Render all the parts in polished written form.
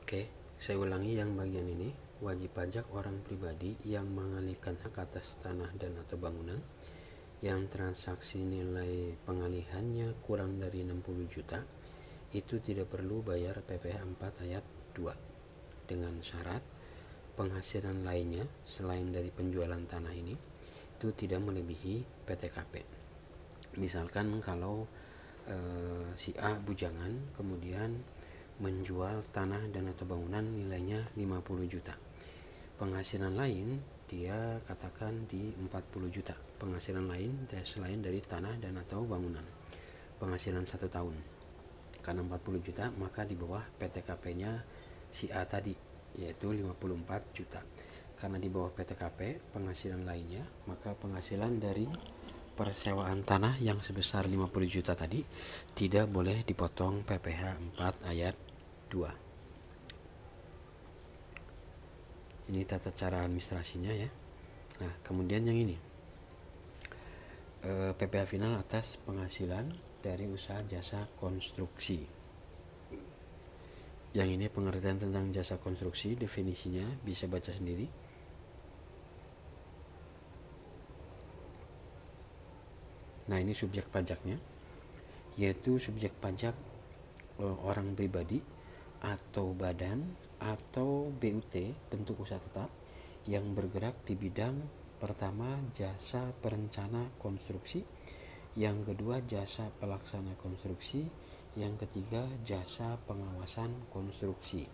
Oke, saya ulangi yang bagian ini. Wajib pajak orang pribadi yang mengalihkan hak atas tanah dan atau bangunan yang transaksi nilai pengalihannya kurang dari 60 juta itu tidak perlu bayar PPh 4 ayat 2 dengan syarat penghasilan lainnya selain dari penjualan tanah ini itu tidak melebihi PTKP. Misalkan kalau si A bujangan kemudian menjual tanah dan atau bangunan nilainya 50 juta. Penghasilan lain dia katakan di 40 juta. Penghasilan lain selain dari tanah dan atau bangunan. Penghasilan 1 tahun. Karena 40 juta maka di bawah PTKP-nya si A tadi yaitu 54 juta. Karena di bawah PTKP penghasilan lainnya maka penghasilan dari persewaan tanah yang sebesar 50 juta tadi tidak boleh dipotong PPh 4 ayat 2. Ini tata cara administrasinya ya. Nah, kemudian yang ini PPh final atas penghasilan dari usaha jasa konstruksi. Yang ini pengertian tentang jasa konstruksi, definisinya bisa baca sendiri. Nah, ini subjek pajaknya, yaitu subjek pajak orang pribadi atau badan atau BUT bentuk usaha tetap yang bergerak di bidang pertama jasa perencana konstruksi, yang kedua jasa pelaksana konstruksi, yang ketiga jasa pengawasan konstruksi.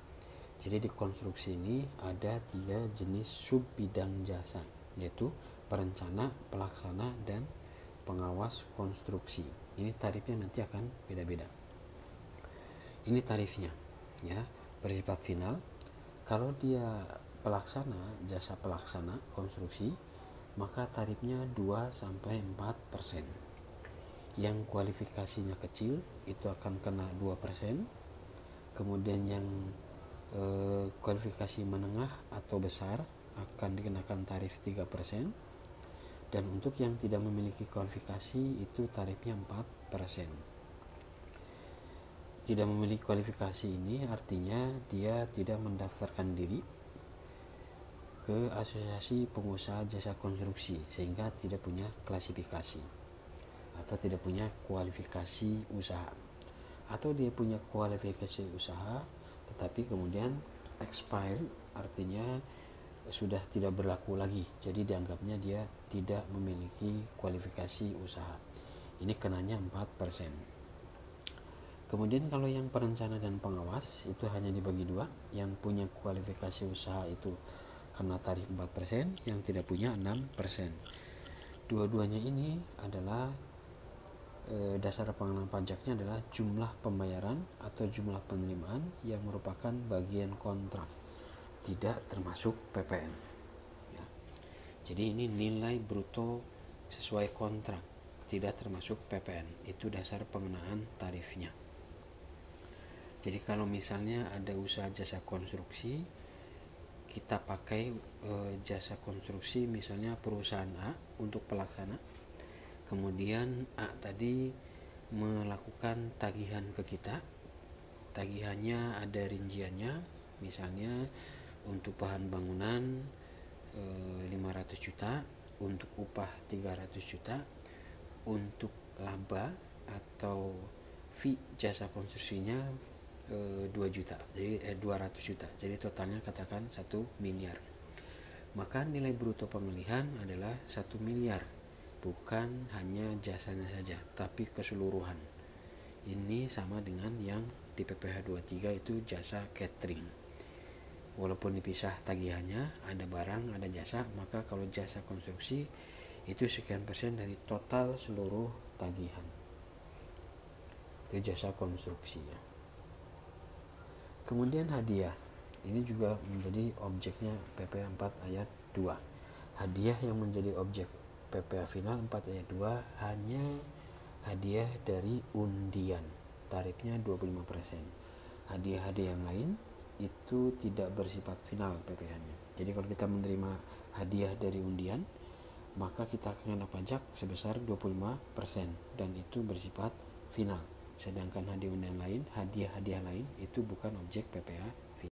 Jadi di konstruksi ini ada 3 jenis sub bidang jasa, yaitu perencana, pelaksana, dan pengawas konstruksi. Ini tarifnya nanti akan beda-beda. Ini tarifnya ya, bersifat final. Kalau dia pelaksana, jasa pelaksana konstruksi, maka tarifnya 2-4%. Yang kualifikasinya kecil itu akan kena 2%. Kemudian yang kualifikasi menengah atau besar akan dikenakan tarif 3%. Dan untuk yang tidak memiliki kualifikasi itu tarifnya 4%. Tidak memiliki kualifikasi ini artinya dia tidak mendaftarkan diri ke asosiasi pengusaha jasa konstruksi sehingga tidak punya klasifikasi atau tidak punya kualifikasi usaha, atau dia punya kualifikasi usaha tetapi kemudian expire, artinya sudah tidak berlaku lagi, jadi dianggapnya dia tidak memiliki kualifikasi usaha. Ini kenanya 4%. Kemudian kalau yang perencana dan pengawas itu hanya dibagi 2, yang punya kualifikasi usaha itu kena tarif 4%, yang tidak punya 6%. Dua-duanya ini adalah dasar pengenaan pajaknya adalah jumlah pembayaran atau jumlah penerimaan yang merupakan bagian kontrak, tidak termasuk PPN ya. Jadi ini nilai bruto sesuai kontrak, tidak termasuk PPN. Itu dasar pengenaan tarifnya. Jadi kalau misalnya ada usaha jasa konstruksi, kita pakai jasa konstruksi misalnya perusahaan A untuk pelaksana, kemudian A tadi melakukan tagihan ke kita. Tagihannya ada rinciannya, misalnya untuk bahan bangunan 500 juta, untuk upah 300 juta, untuk laba atau fee jasa konstruksinya 2 juta, jadi 200 juta. Jadi totalnya katakan 1 miliar. Maka nilai bruto pengalihan adalah 1 miliar, bukan hanya jasanya saja, tapi keseluruhan. Ini sama dengan yang di PPh 23 itu jasa catering. Walaupun dipisah tagihannya, ada barang, ada jasa, maka kalau jasa konstruksi itu sekian persen dari total seluruh tagihan. Itu jasa konstruksi ya. Kemudian hadiah. Ini juga menjadi objeknya PPh 4 ayat 2. Hadiah yang menjadi objek PPh final 4 ayat 2 hanya hadiah dari undian. Tarifnya 25%. Hadiah-hadiah yang lain itu tidak bersifat final PPh-nya. Jadi kalau kita menerima hadiah dari undian, maka kita kena pajak sebesar 25% dan itu bersifat final. Sedangkan hadiah undian lain, hadiah-hadiah lain itu bukan objek PPh final.